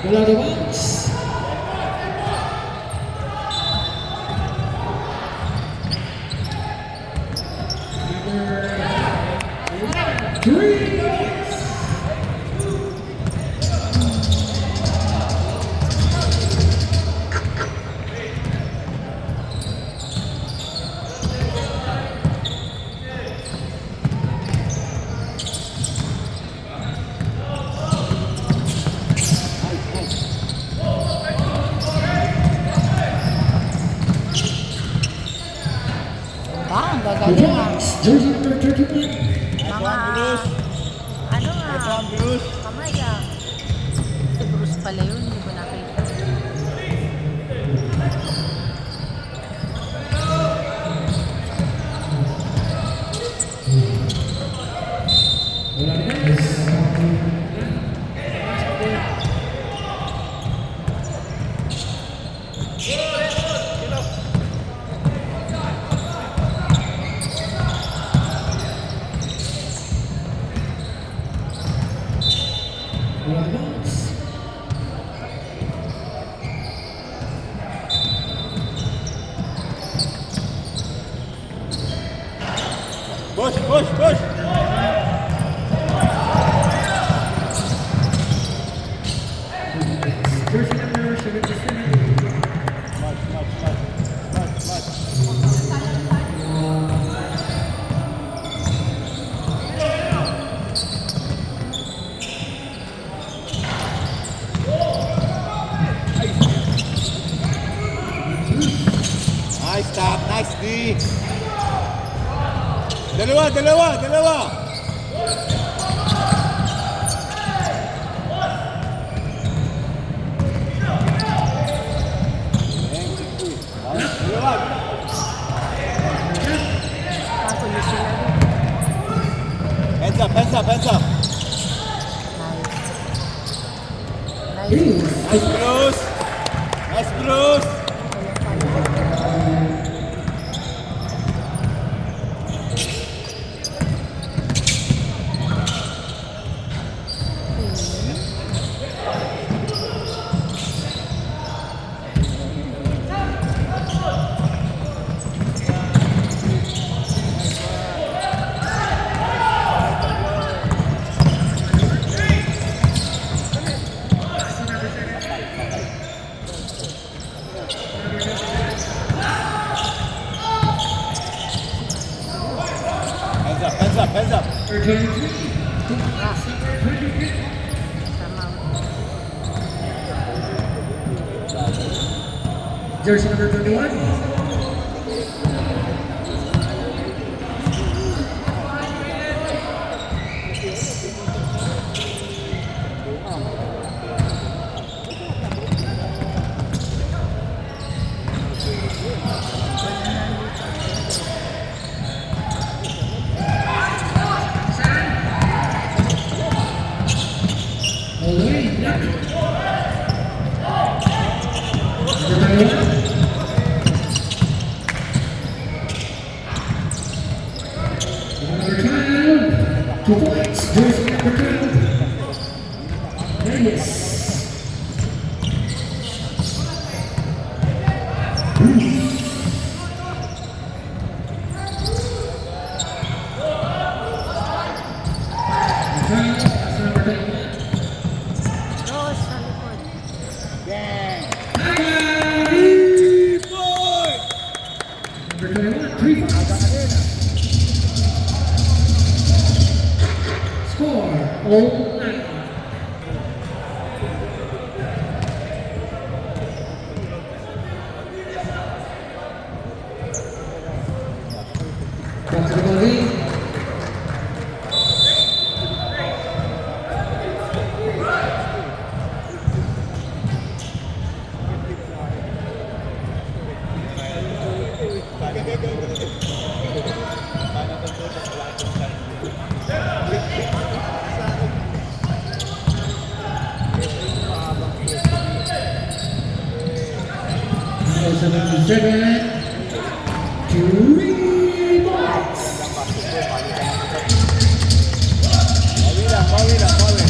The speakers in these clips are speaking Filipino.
Wala na box. Three. Ang gagaling ah. Jersey number 31. Mga, ano ah, kamay ah. Si Bruce pala yun, hindi ko nakita. Wala na box. Wala na box. Push, push, push! Jersey number 77. Nice stop, nice D. Dalawa, dalawa, dalawa. Dalawa. Kakulo sila rin. Hands up, hands up, hands up. Nice. Nice. Nice Bruce. Nice Bruce. Hands up, hands up. Tama. Jersey number 21. All the way. Number 21. Number 12. 2 points. Jersey number 12. Reyes. Rose sa likod. Bang. Number 21, 3 points. Score, all night. Back to the body. Number 77, 3 points. Bawi lang, bawi lang, bawi.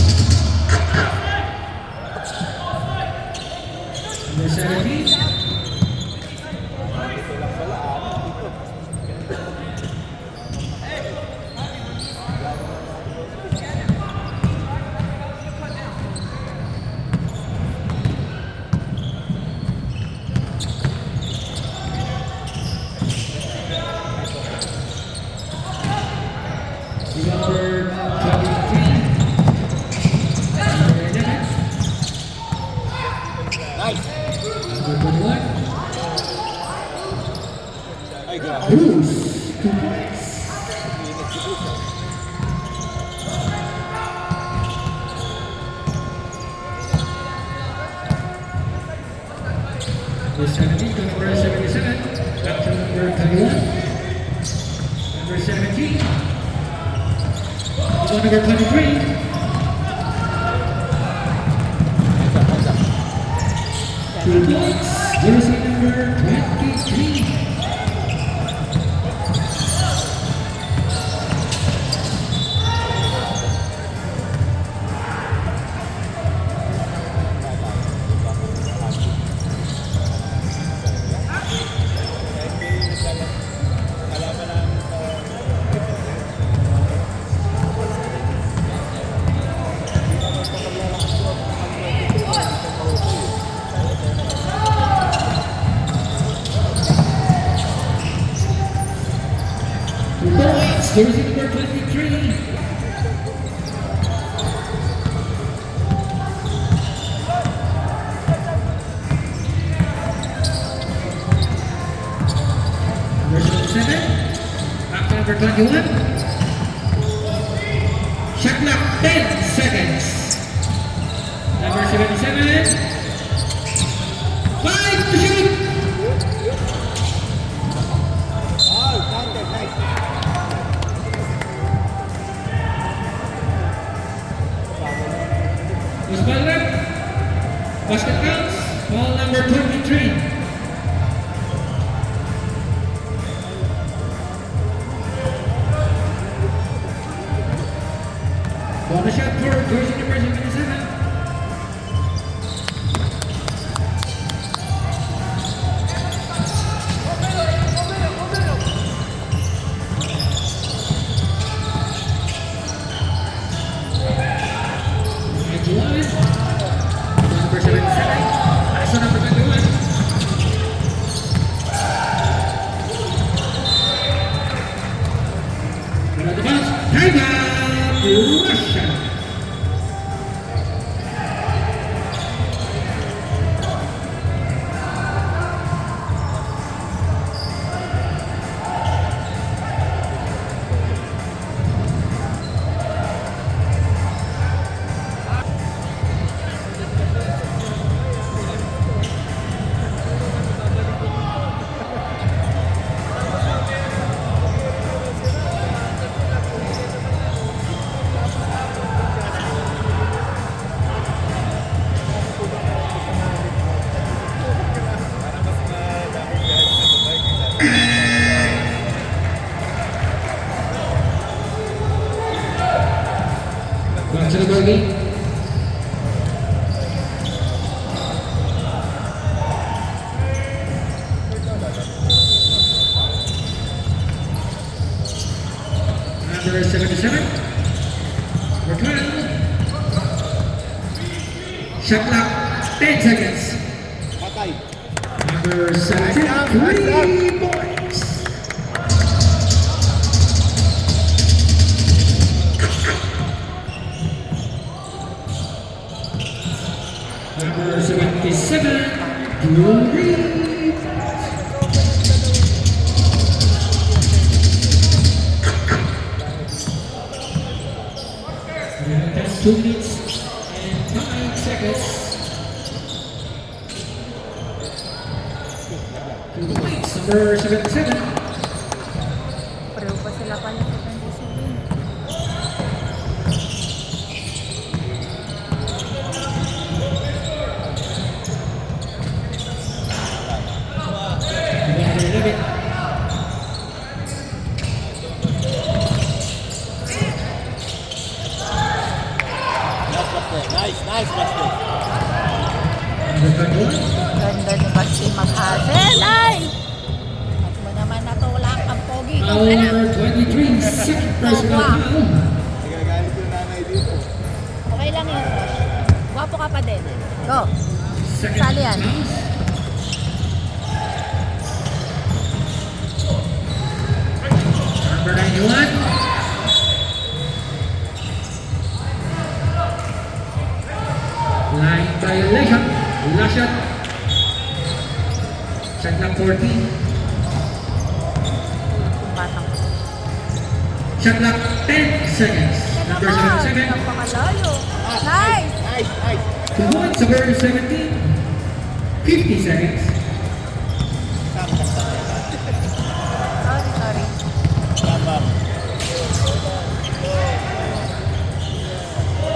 Bruce, 2 points. Number 17 to number 77. Back to number 21. Number 17. To number 23. Two points. Jersey number 23. Jersey number 23. Number 7. Back to number 21. Shot clock 10 seconds. Number 77. 5 to shoot. Was ball rep. Basket counts. Ball number 23. Bonus shot for jersey number 77. Number 77. Pass to number 21. Another bounce. Time out. Russia. Back to the bogey. Number 77. Number 12. Shot clock 10 seconds. Patay. Number 73 points. Number 77, Drury. That's 2 minutes and 5 seconds. 2 points, number 77. Pareho pa sila pala sa 27. Number 11. Nice basket. Number 21. Ganda ni Baxi mag-hustle. Ay! At mo naman natulak ang pogi ko. Our Anak. 23, second personal foul. Nagagalit yung nanay dito. Okay lang yun. Gwapo ka pa din. Go. Second Sali yan. foul. Number 91. Line violation. Last shot. Shot clock 14. Shot clock 10 seconds. Number Naman, 77. napakalayo. Nice! Nice, nice. 2 points. Number 17. 50 seconds. Sorry. Tama.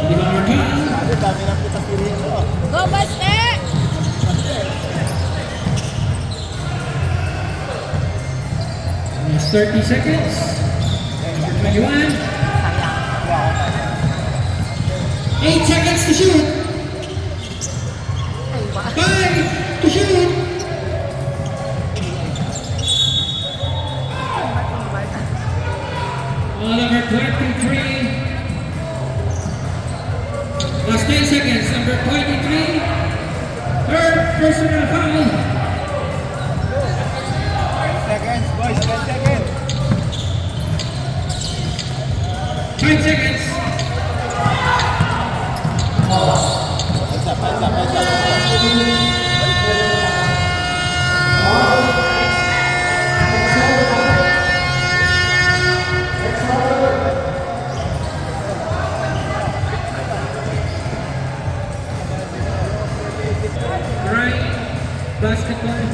Hindi ba number 12? Sabi, dami ng kita sirihin mo. Go, Baste! Last 30 seconds. Number 21. Sayang. 8 seconds to shoot. Ay, wa. 5 to shoot. Number 23. Last 10 seconds. Number 23. Third personal foul. 10 seconds, boys. 10 seconds. 5 seconds. Heads up. Right. Basketball.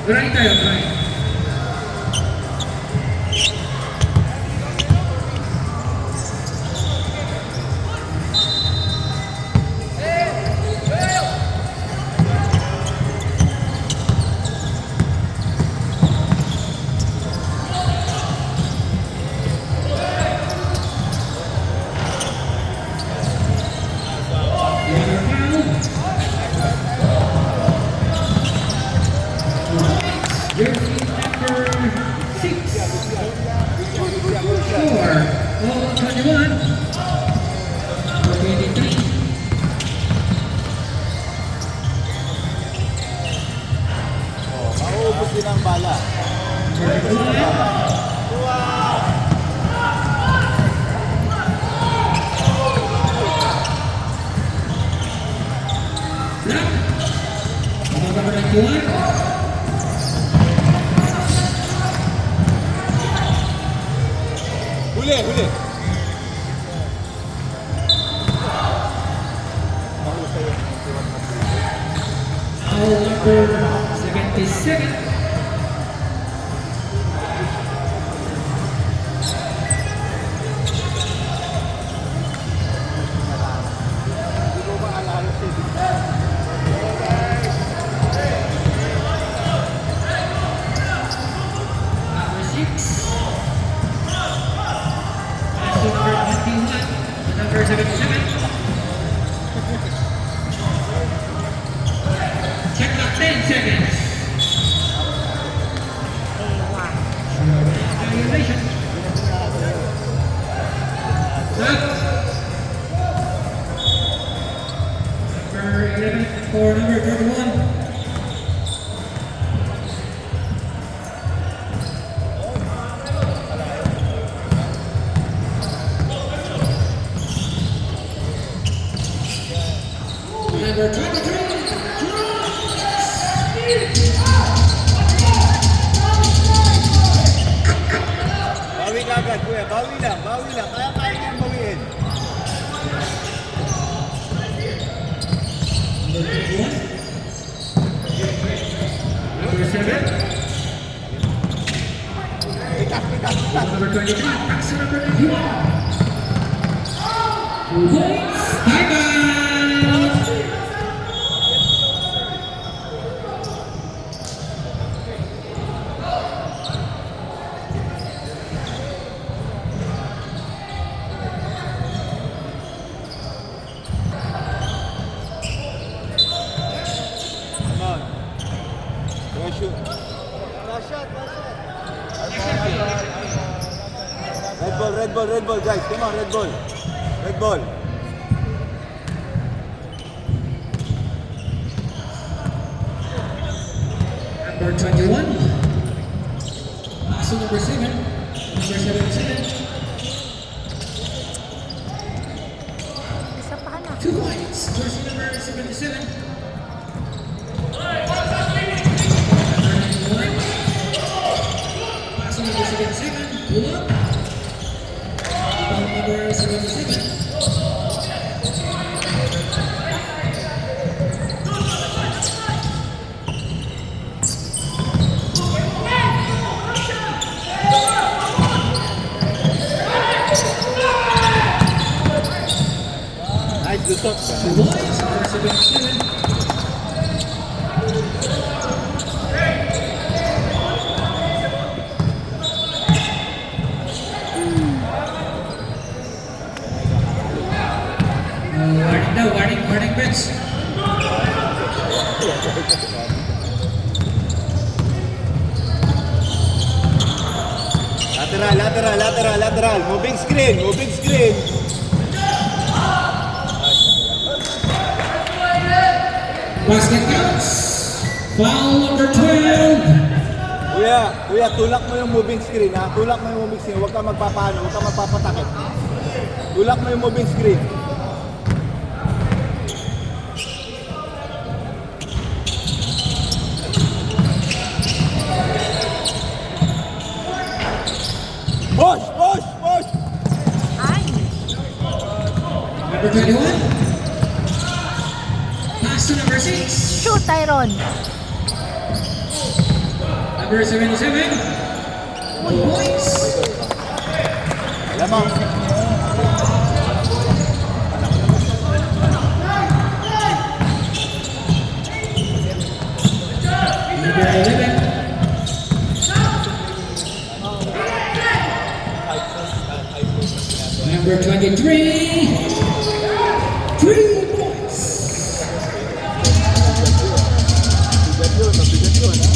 Right tayo, right. Jersey number 6. 4. All 21. 23. Mauubos din ang bala. 31. Black. Number 91. Huli. Foul number 77. Hindi ko maalala siya. Number 6. Pass to number 21. To number 77. Check clock 10 seconds. Ewa. Violation. Stop. Number 11 for number 31. Number 23. Bawi ka agad, kuya. Bawi lang. Kaya niyang bawiin. Number 7. Number 23. Pass to number 91. 2 points. Bye-bye. Come on. Go shoot. Red ball, guys. Come on, red ball. Number 21. Pass to number 7. Number 77. Isa pa na. 2 points. Jersey number 77. Passing number 77. Pull up. Number 77. Nice, good shot. 2 points. Number 77. Warning daw, warning bets. Lateral. Moving screen. Basket counts. Foul number 12. Kuya, tulak mo yung moving screen, ha? Tulak mo yung moving screen. Huwag ka magpapaano, huwag ka magpapatakip. Tulak mo yung moving screen. Push! Ay! Number 21. Pass to number 6. Shoot, Tyron! Number 77. 1 points. Alam mo, Number 11. Number 23. 3 points. mabigat yun, ha?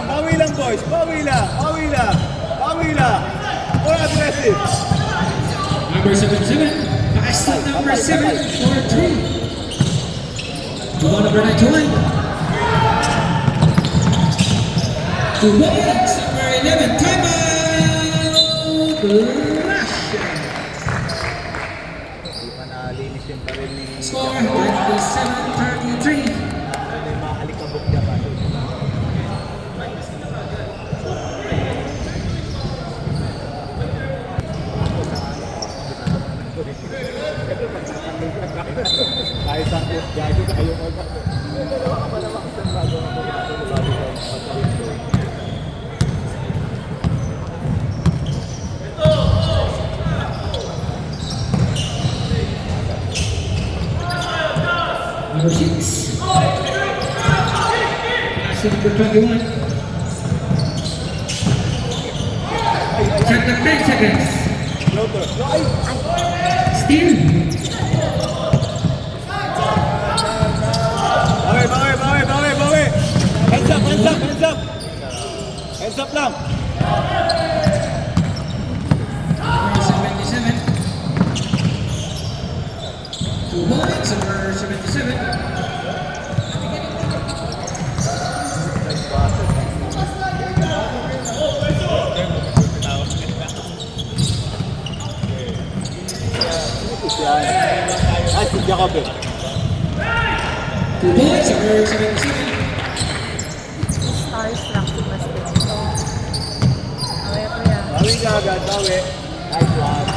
Bawi lang, boys. Bawi lang. More aggressive. Number 77. Pass to number 7 for 3. Move on number 91. 2 points. Number 11. Timeout. Russia. Hindi pa nalinis yung baril ni... Score 37-33. May maalikabok niya pa. Kahit ang gago tayo mag-dalawa ka pa naman sa bago ako. Number 6. Pass to number 21. Check the 10 seconds. Floater. Ay! Steal. Bawi! Hands up! Hands up lang! Number 77. 2 points. Number 77. Ay, si Jacob eh. 2 points. Number 77. Starstruck si Basket. Okay, kuya. Bawi ka agad, bawi. Nice one.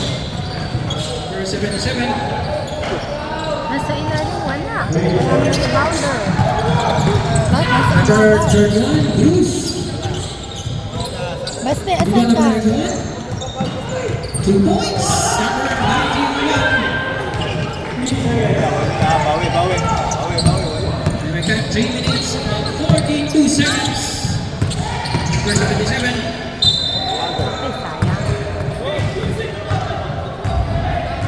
Number 77. Nasa ilalim, wala. Bounder. Bakit nasa Number ilalim? 31. Bruce. Basta, Move on asan ka? number 31. 2 points. Number 91. Bawi. We got 3 minutes and 42 seconds. Number 77. Ay, sayang.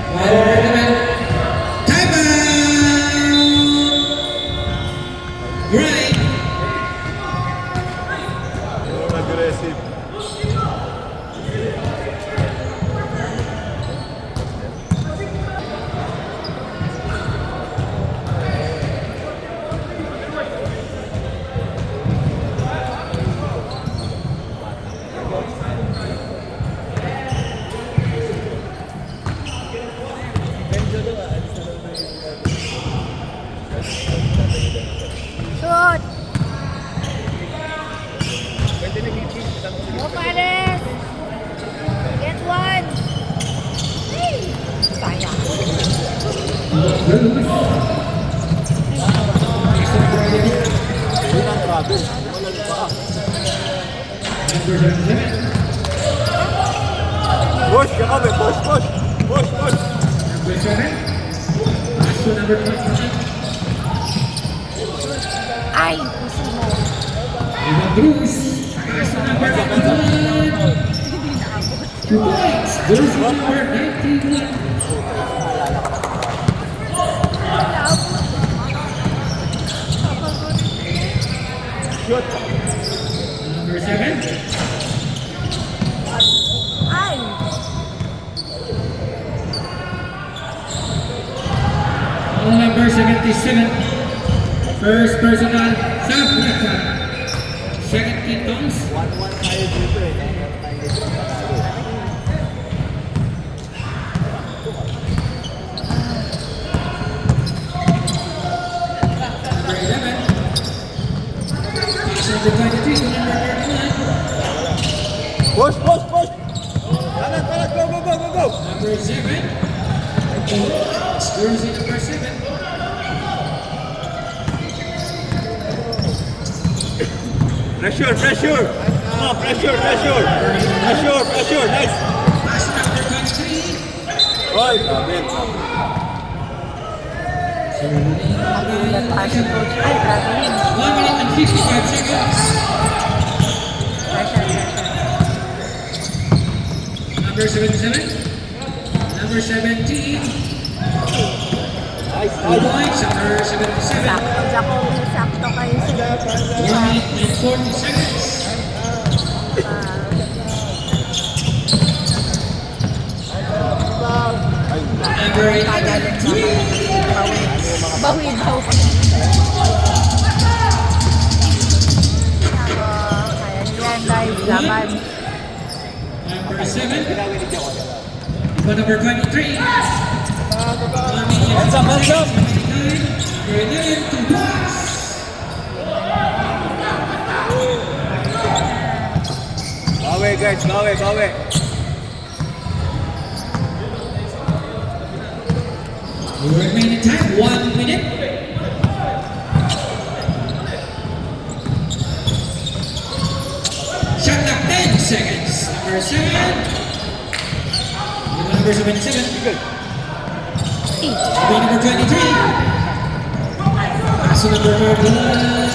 While we're doing timeout. Right. More aggressive. Bruce. Pass to number 11. Yun ang grabe. Wala na pa. Number 77. Push, Jacobe. Push, push. Push, push. Number 7. Pass to number 29. Ay, puso mo. Ivan Cruz. Pass to number 91. 2 points. Goes to number 91. Shoot. Number 7. Ay, All number 77. First personal. Sa second team counts. 1-1 tayo dito eh. Meron tayo dito panalo. Number 11. Pass number 23 to number 39. Push, push, push. Kanan, kanan. Go, go, go, go, go. Number 7. Jersey number 7. Pressure, pressure. Come on, pressure, pressure. Pressure, pressure. Nice. Pass number 23. Oy, grabe. nagulat pa si Coach. Ay, grabe yun. 1 minute and 55 seconds. Pressure, pressure. Number 77. Number 17. Nice, 2 nice. points. Number 77. Sakto, Jacob, sakto kayo sa 1 minute and 40 seconds. Number 11. 3. Bawi daw. Kaya yan guys, laban. Number 7. For number 23. 1 minute and Hands up, hands up. 59. Number 11. 2 points. Bawi guys, bawi, bawi. Remaining time 1 minute. Shot clock 10 seconds. Number 7. Number 77. Good. Number 23. Pass to number 41.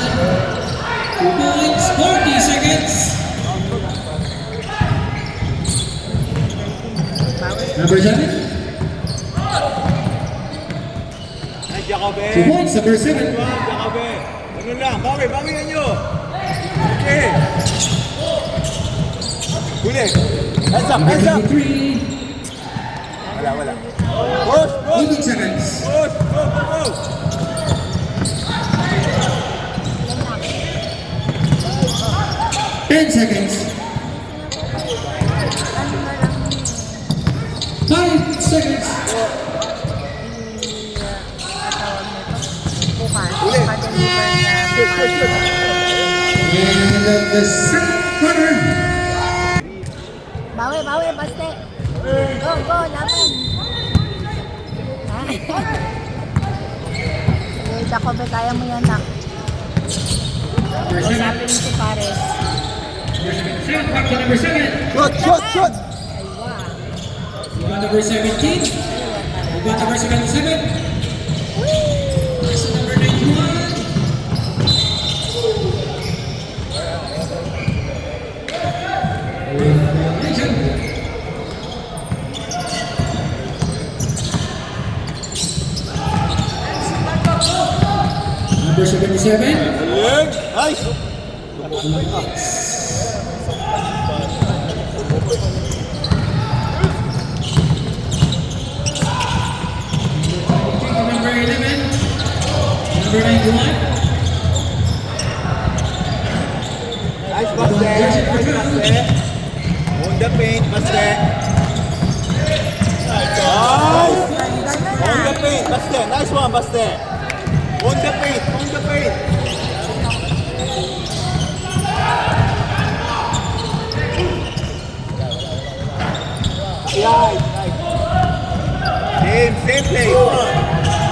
2 points. 40 seconds. Number 7. Nice, Jacobe. 2 points. Number 7. Wow, Jacobe. Ganun lang. Bawi, bawian nyo. Okay. Huli. Hands up, Number hands up. 23. Wala, wala. Push, push. 18 seconds. Push, go, go, go. 10 seconds. Ano na lang 5 seconds. tawag nito? Bukas. Uli. Pa-deliver na Shoot, shoot, shoot. And the second quarter. Bawi, bawi, baste. Go, go, laban. Sige, Jacob, kaya mo yan na. Number 7. Usapin si Pares. Back to number 7. Shoot, shoot, shoot. Ay, wow. We got number 17. We got number 77. Pass to number 91. Number 77. Galing. Nice. Number 11. Number 91. Nice, Baste. Nice, Baste. On the paint, Baste. Nice. On the paint, Baste. Nice one, Baste. On the paint, on the paint. Nice, nice. Same play. Come on.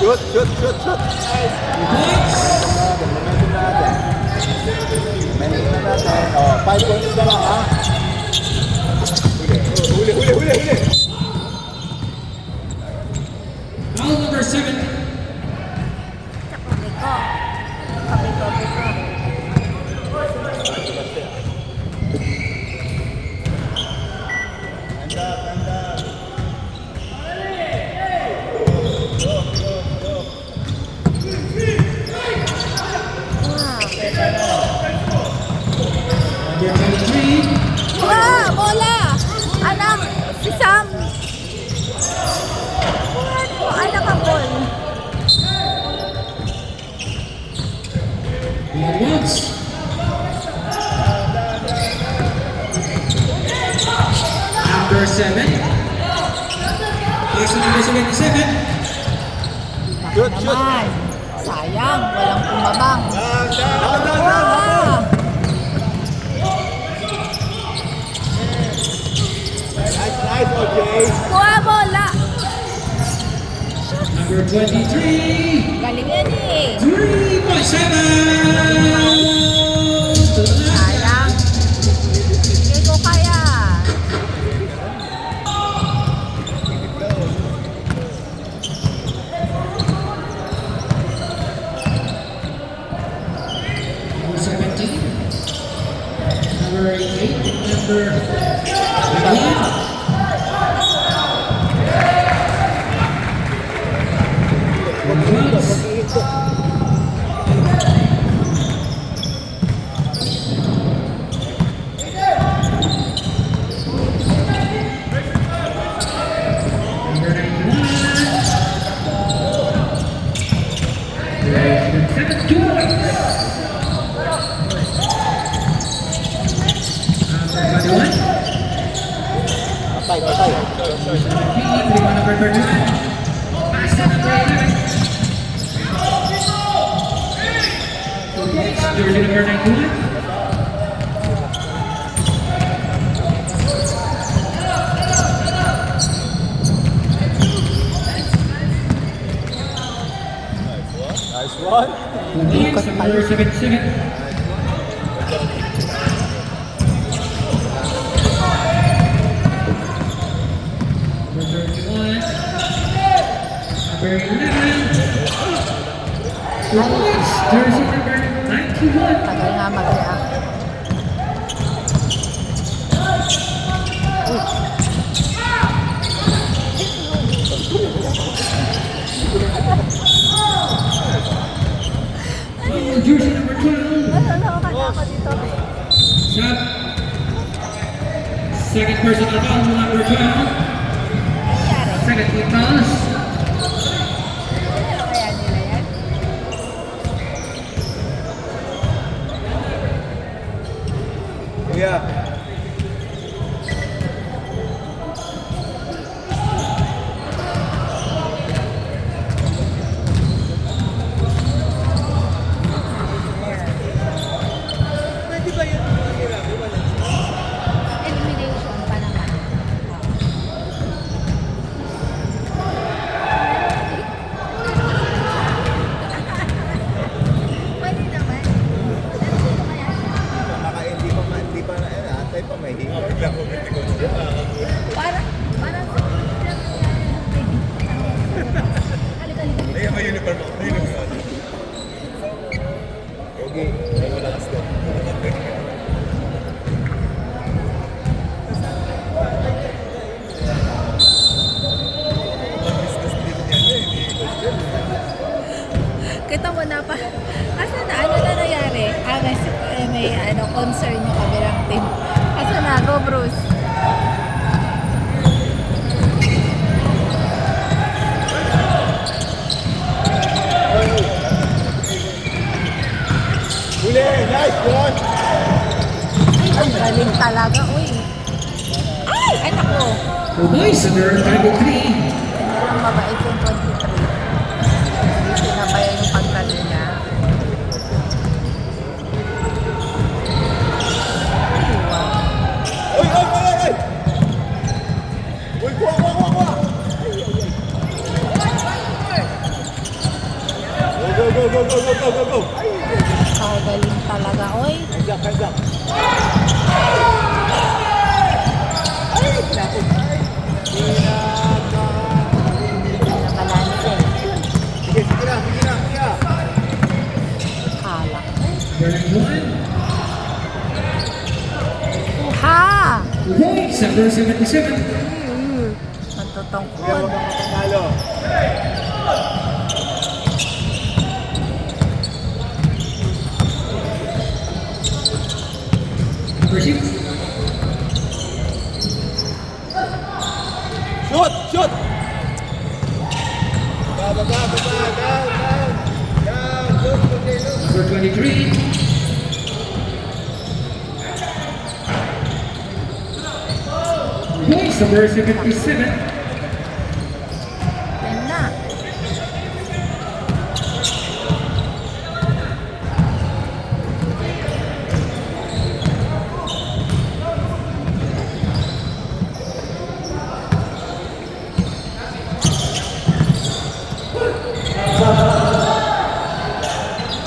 Shoot, shoot, shoot, shoot. 2 points. Momentum natin. Momentum na natin. Oh, 5 points na lang, ha? Huli. Foul number 7. Kape ko. Kape ko. Number 23. Wah, bola! Anak, si Sam! Anak ang ball. We advance. Number 7. Pass to number 77. Shoot, shoot. Naman. Sayang, walang pumabang. Down. Wah! Nice, OJ. Wah, bola! Number 23. Galing yan eh. 3.7. To the last. Sayang. Hindi ko kaya. Number 17. Number 8. Number 11. Number 91. There's 7 points. Number 21. Patay. 17. Number 31. Pass to number 11. Jersey number 91. Nice one. Points, number 77. Number 31. Number 11. Points, jersey number 91. Tagal nga mag-react. Jersey number 12. Ako dito. Sub. Second personal foul, number 12. Nangyari? Second team fouls. Ano kaya nila yan? Kuya. Elimination pa naman. Pwede naman. Hindi pa na yan. Atay pa may hinga. Parang Okay. May malakas doon. Kita mo na pa. Asa na? Ano na nangyari? May concern yung kabilang team. Asa na? Go, Bruce. Huli! Nice one! Ang galing talaga. Uy. Ay! Anak ko. For boys, under 23. Kanya lang mabait yung 23. Hindi sinabayan yung pagtalo niya. Oy! Uy, kuha! Points, number 77. Kuya, Matutungkod. huwag kang mapanalo. Number 6. Shoot! Shoot! Baba, baba, baba. Down, down. Down. Look, okay, look. Number 23. Points, number 77. Yan na.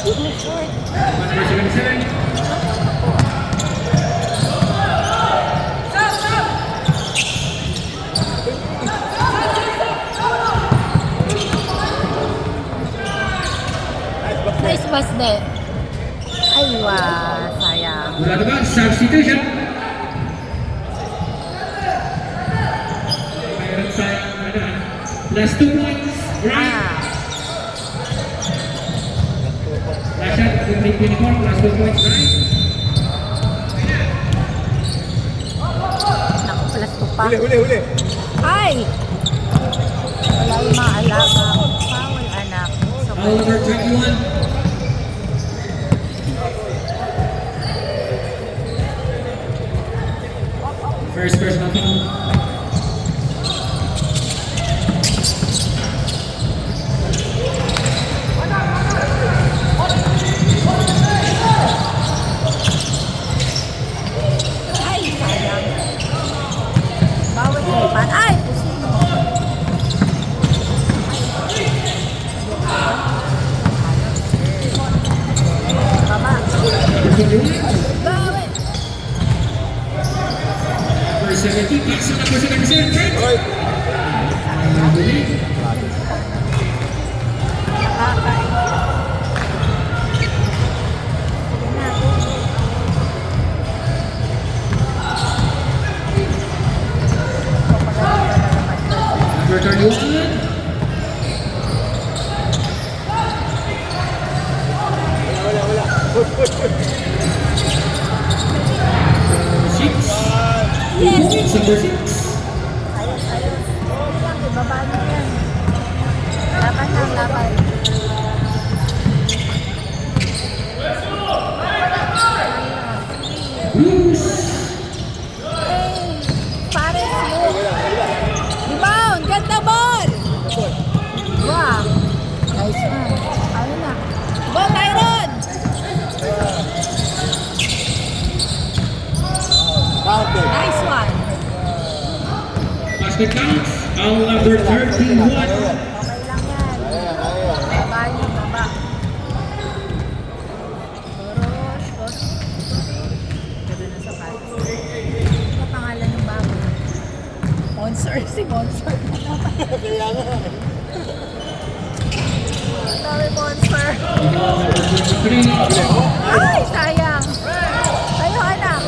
Number 77. Nice pass din. Ay, sayang. Mula naman, substitution. Mayroon tayong plus 2 points. Right. Ah, Last shot, complete uniform, plus 2 points. Right. naku, plus 2 pa. Huli, huli, huli. Ay! Wala yung mga alaga. Foul, anak. So, Foul number 21. First personal foul. ay, sayang. Bawal ilipat. Ay, pusin mo. Baba. Number 21. Bawal. Number 17. Pass on number 77. Right. Hoy. Huli. Number 31. Wala, wala. Push, push, push. 6. Yes! Points, number 6. Ayos, ayos. Okay lang, ibaba na yan. Laban lang, laban. Bruce. Hey, Pares yun. Rebound, ganda ball! Wow, nice one. Ayun na. Go, Tyron! Counted. Nice one. Basket counts. Foul number 31. Okay lang yan. Ayan, ayan. Baba niyo, baba. Boros, boss. Ganda na sa Pares. Ano pangalan ng bago? Monster, si Monster. Kaya nga. Sorry, Monster. Number 23. Ay, sayang. Tayo, anak.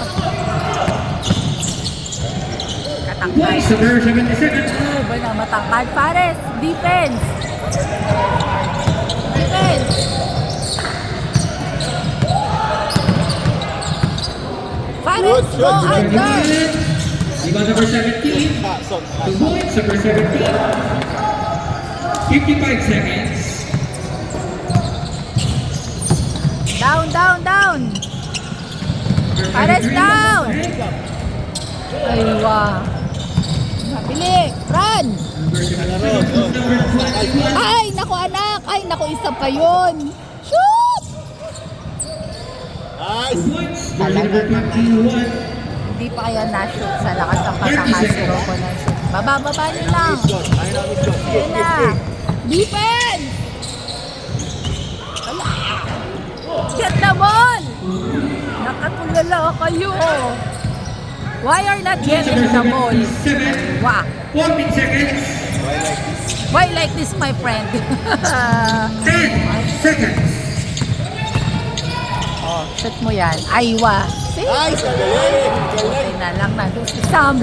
Katangkad. Points, number 77. Ay, ba na, matangkad. Pares, defense. Defense. Pares, Good, go good, under. Rebound number 17. Pasok, 2 pasok. points, number 17. 55 seconds. Down, down, down. Number Pares 23. down. Ay, wow. Mabili. Run. Number 17. Number 21. Ay, naku anak. Ay, naku, isa pa yun. Shoot! Nice. 2 points. Number 21. Hindi pa kaya na-shoot sa lakas ng pasakas si Rocco ng shoot. Baba niyo lang. Miss shot. Ayun na, miss shot. Ayan na. Defense! Wala. Get the ball! Nakatulala kayo. Why are not getting the ball? 7. Wow. 14 seconds. Why like this, my friend? 10 seconds. Oh, shoot mo yan. Aywa. See? Nice! Galing! Galing! Ay na lang nandun si Sam.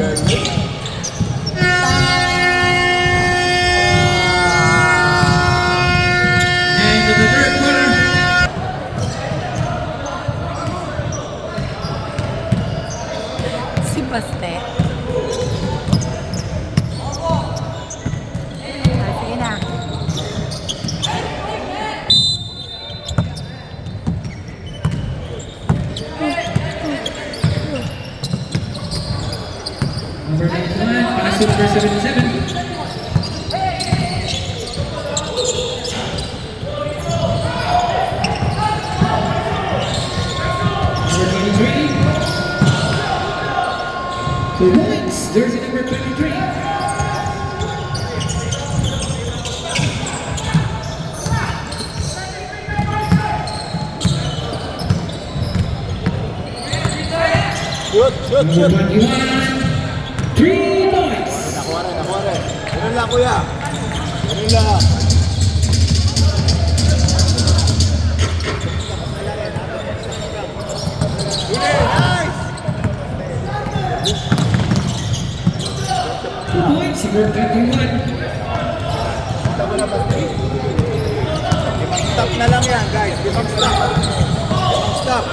And in the third quarter, Si Baste. Ah, sige na. number 91, pass to number 77. Number 23. 2 points, jersey number 23. Shoot! Shoot! Number Shoot! 21, 3 points. Nakuha rin, nakuha rin. Ganun lang, kuya. Ganun lang. Nice! 2 points, number 21. Limang stop na lang yan, guys. Limang stop. Limang stop.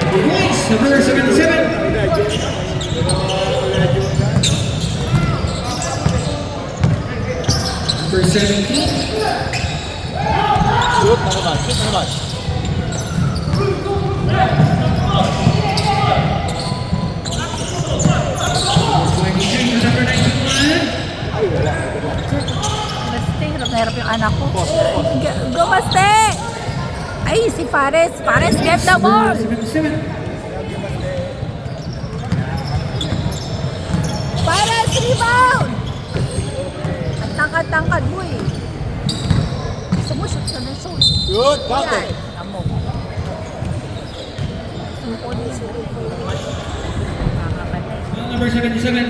Points, number 77. Number 17. Shoot na naman, shoot na naman. Number 23 to number 91. Baste, hirap na hirap yung anak ko. Go, Baste! Ay, si Fares. Fares, get the ball! 77. Fares, rebound! Ang tangkad-tangkad mo eh. Sumushoot ka ng shoot. Shoot! Counter! Yan, amo. Suko din. Nakakapatay. Number 77.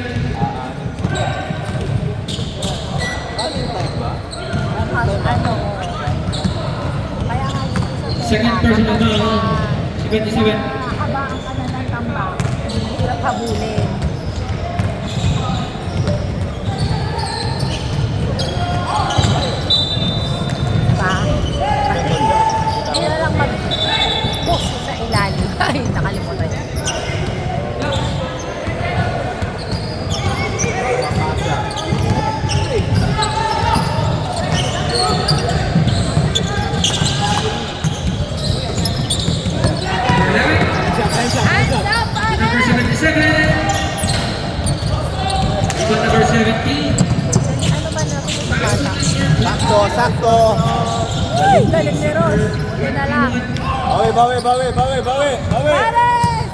Ano? Kaya nga Second personal foul. 77. habaan ka na ng tambak. Hirap habulin. Diba? Kasi hindi na lang mag-post sa ilalim. Ay, nakalimutan niya. Hands up, Number Fares! 77. Got number 17. Ano ba na ito bata? Sakto, sakto. Ay, galing ni Ros. Yun na lang. Bawi, bawi, bawi, bawi, bawi, bawi. Fares!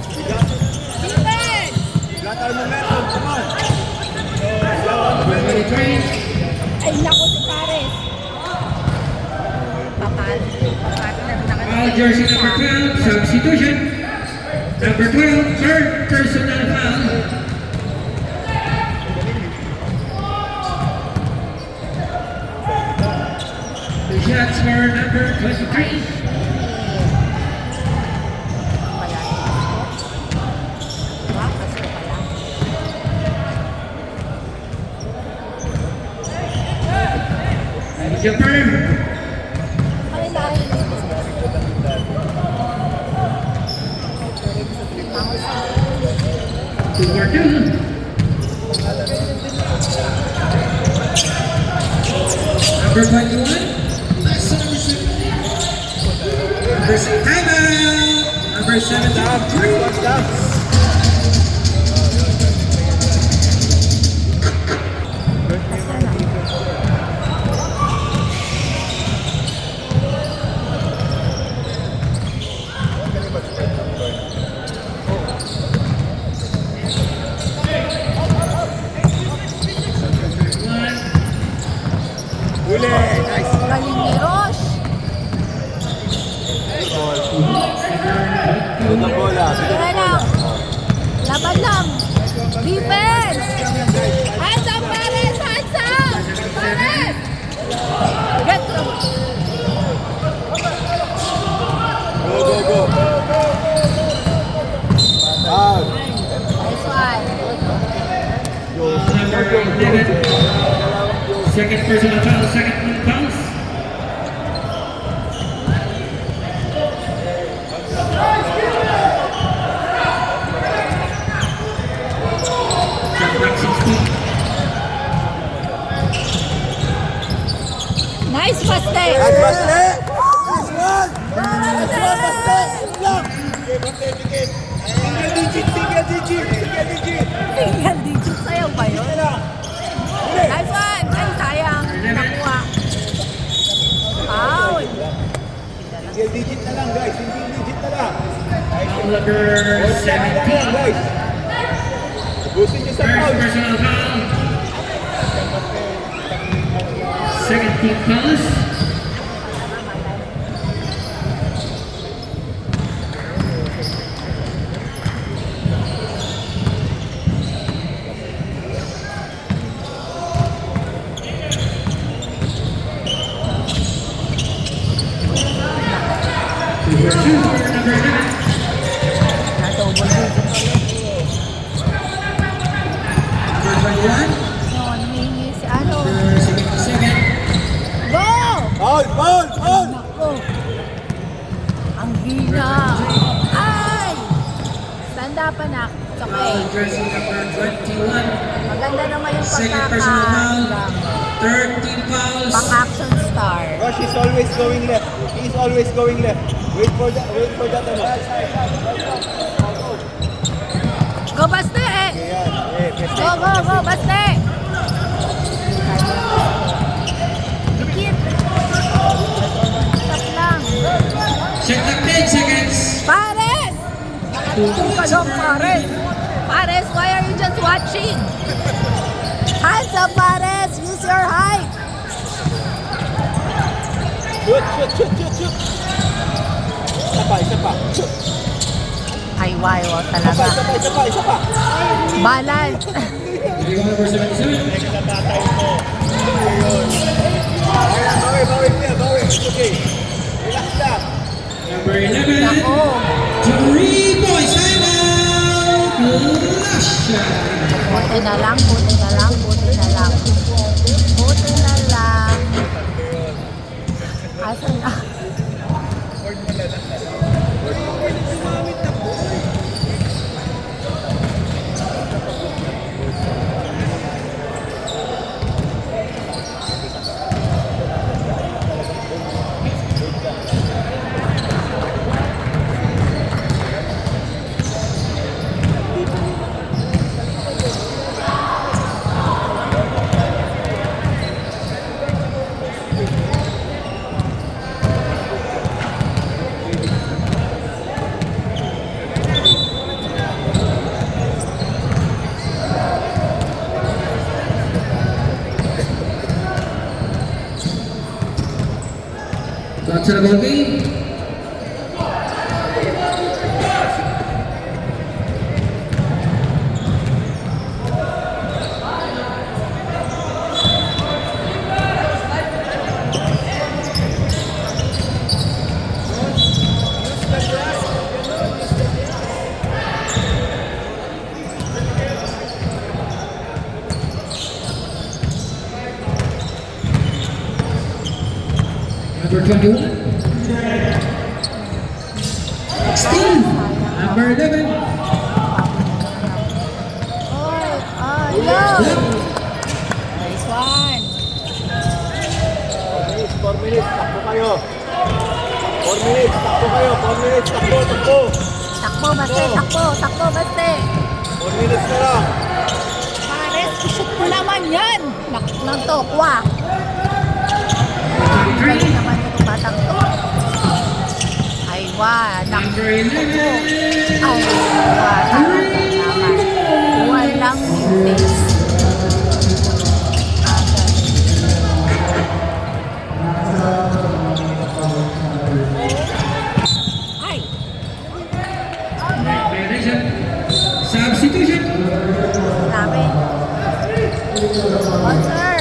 Defense! Got our momentum, come on. Number 23. Ay, naku si Fares. Papal. Papal na Foul jersey number 12. Substitution. Number 12. Third personal foul. The shots were number 23. Jumper. Ay, lahi. 2 for 2. Number 21. Last number 7. Number 7. Timeout. Number 73. Stop. Huli, nice. Galing ni Rosh. Good ang bola. Kaya lang. Laban lang. Defense! Hands up, Fares! Hands up! Fares! Get through. 11. Second personal foul, second team fouls. Shot clock 16. Nice paste! Nice pass, Le! Nice one! Nice one, Baste! Yun lang! Okay, Baste, dikit. Single digit, single digit, single digit. Tingnan digit sa'yo ba yun? Yun lang. Huli! Nice one! Ay, sayang. Nakuha. Foul! Single digit na lang, guys. Single digit na lang. Foul number Ayan, 17. guys. Ubusin niyo sa First foul. personal foul. Second team fouls. Number 2 for number 11. Natubol digit. Number 21. Yun, humingi si ano. Number 77. Go! Foul, foul, foul! Nako. Ang hina. Ay! Tanda pa na. It's okay. Jersey number 21. Maganda naman yung Second personal foul. pagkaka. Third team fouls. Pang-action star. Rush is always going left. He is always going left. Wait for that, ano. Go, Baste! Ayan, Go, go, go, Baste! Dikit. Stop lang. Check clock 10 seconds. Pares! Nakatulong ka lang, Pares. Pares, why are you just watching? Hands up, Pares! Use your height! Shoot, shoot, shoot, shoot, shoot. Isa pa, isa pa. Shoot. Ay, wow, Isa pa, talaga. isa pa, isa pa, isa pa. Balance. Illegal number 77. Ayan, bawi, Pia, bawi. It's okay. Relax lang. Number 11. Ako. 3 points. Time out. Last shot. Buti na lang, buti na lang, buti na lang. Buti na lang. Asan na? Clock to the ball game. Number 21. 16. Number 11. Oy, ayun. Nice one. 4 minutes, takbo kayo. 4 minutes, takbo kayo. 4 minutes, takbo, takbo. Takbo, Baste, takbo, takbo, Baste. 4 minutes na lang. Pares, shoot mo naman yan. Ng tokwa. Galing naman yung batang to. Ay, Number 11. Ay, talaga naman. Walang mintis. Ay, Declaration. Substitution. dami. Monster.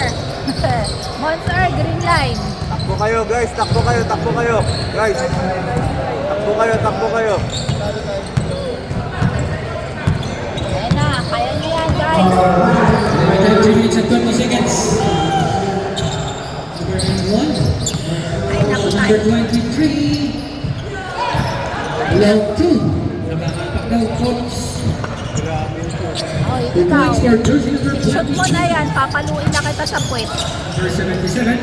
Monster, green line. Takbo kayo, guys. Takbo kayo, takbo kayo. Guys, takbo kayo, takbo kayo. Ayan na, kaya niyo yan, guys. Number Overtime 3 minutes and 20 seconds. Number 91. Ay, naku Number tayo. 23. Love 2. Nakakapak daw, coach. Oy, 2 ikaw. points for jersey number Shoot mo 20. na yan. Papaluin na kita sa puwet. Number 77.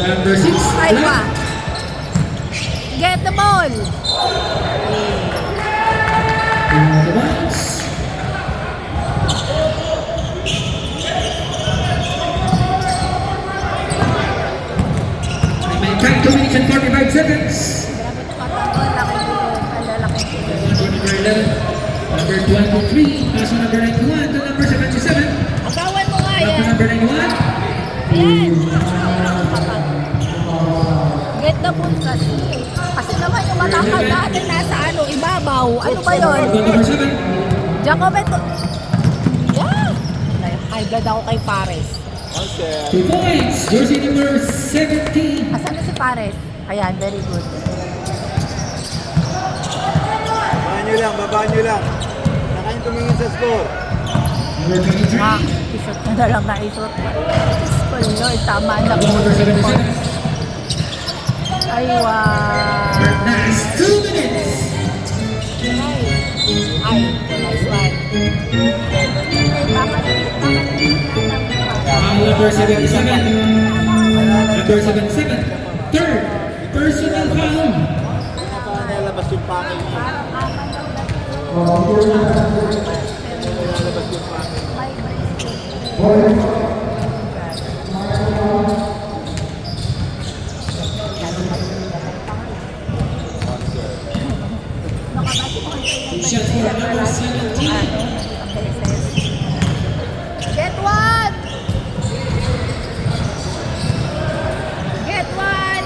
Number 6. Ay, pa. Get the ball. The ones. Remain time 2 minutes and 45 seconds. Grabe ito katawan. Laki bilog. Ang lalaking bilog. Number 11. Number 23. Pass on number 91 to number 77. Agawan mo nga Back to yan. number 91. Ayan. Get the ball kasi. Kasi naman yung matakal dati nasa ano, ibabaw. Ano ba yun? Back to number 7. Jacobeto. Yeah. Ay, gad ako kay Pares. 2 points. Jersey number 17. Asan na si Pares? Ayan, very good. Babaan nyo lang. Nakain tumingin sa score. Number 23. Ah, isot na na lang na isot. Diyos ko, Lord, tama na po. Number 77. Ay, wow. Last 2 minutes. Ay, nice one. Number 77. Number 77. Third. Personal foul. Nalabas yung pangil niya. May bracelet. Shots for number 17. Get one! Get one!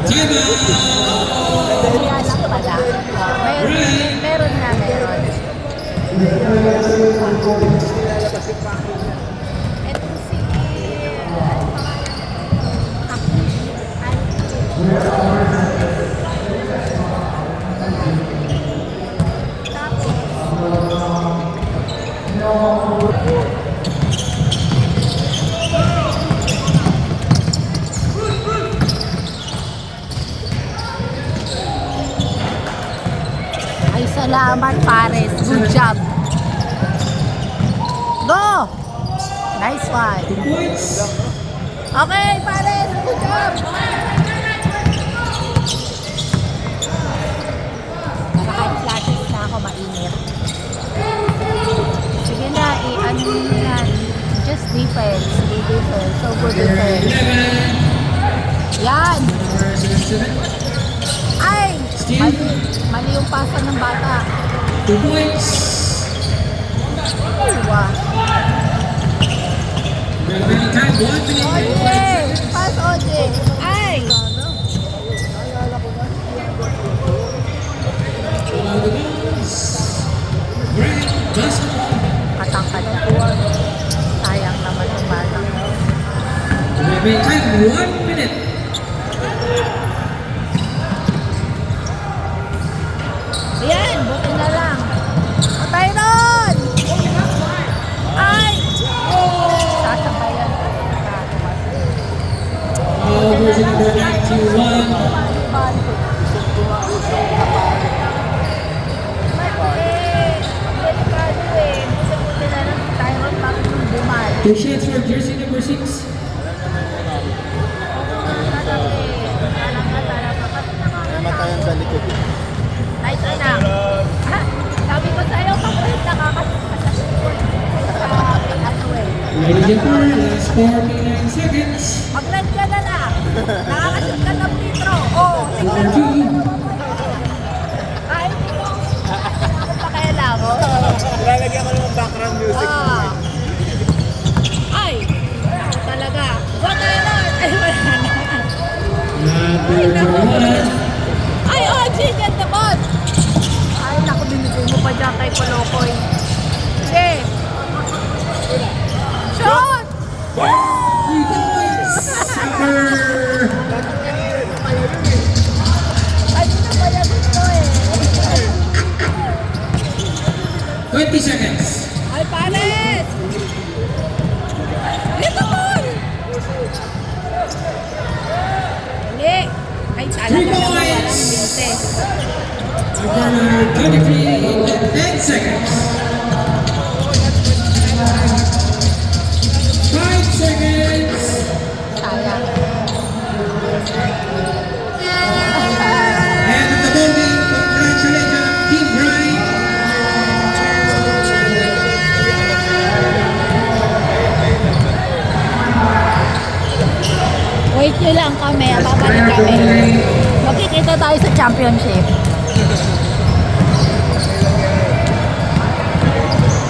Time out. Kaya lang pala. Meron na, meron. Etong si... Ay, salamat, Pares. Good job. Go! Nice one. 2 points. Okay, Pares. Good job. Naka-flashes na ako, mainit. Sige na, i-ano nyo yan. Just defense. Be defense. So good defense. 11. Yan. Number 77. Ay! Steve. Mali yung pasa ng bata. 2 points. Ay, wow. Remaining time 1 minute. Oje! Pass, Oje! Ay! All the balls. Greg basketball. Katangkad na. Sayang naman yung bata. Remaining time 1 minute. Ayan, buti na lang. Patay ron! Ay! Sasabayan. Jersey number 91. Delikado eh. Buti na lang si Tyron bago yung bumalik. 2 shots for jersey number 6. Namatayan sa likod. Nice lang. Ha? Sabi ko sa'yo, kapag nakakasasasasas ko sa ano eh. Ladies and gentlemen, last 49 seconds. Mag-land ka na lang. Nakakashoot ka ng litro. Oo. Number 2. Kahit ito. Ako pakialam. Lalagyan ko naman background music. Ah. Ay. Ako talaga. What are you? Ay, wala na. Number 1. Ay, OG, get the ball. Ay, naku, binigay mo pa dyan kay Polokoy. Sige. Shot! 3 points. Number Ano na pala gusto eh. 30 seconds. Alpares! Dito ko! Uli! Ay, talaga 3 naman walang points. beauty. Corner 23 and 10 seconds. 5 seconds. Sayang. End of the bowling. Congratulations, Team Bright. Wait nyo lang kami, babalik kami. Makikita tayo sa championship.